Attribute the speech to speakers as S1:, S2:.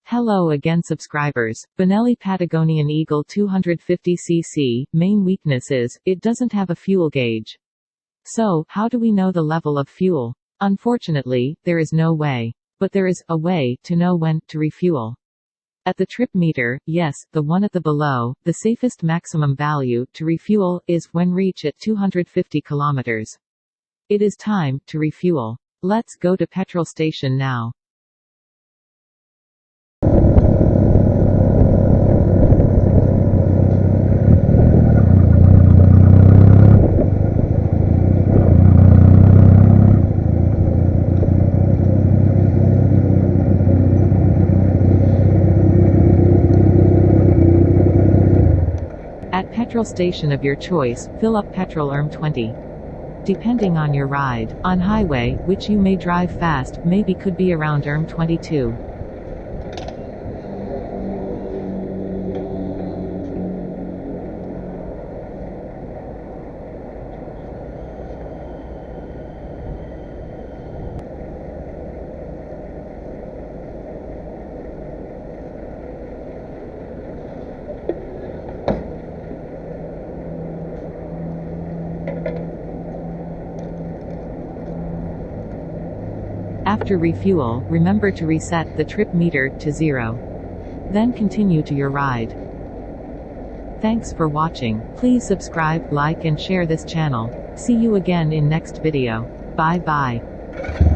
S1: Hello again subscribers. Benelli Patagonian Eagle 250cc, main weakness is, it doesn't have a fuel gauge. So, how do we know the level of fuel? Unfortunately, there is no way. But there is a way to know when to refuel. At the trip meter, yes, the one at the below, the safest maximum value to refuel is when reach at 250 kilometers. It is time to refuel. Let's go to petrol station now. At petrol station of your choice, fill up petrol ERM20. Depending on your ride, on highway, which you may drive fast, maybe could be around ERM22. After refuel, remember to reset the trip meter to 0. Then continue to your ride. Thanks for watching. Please subscribe, like and share this channel. See you again in next video. Bye bye.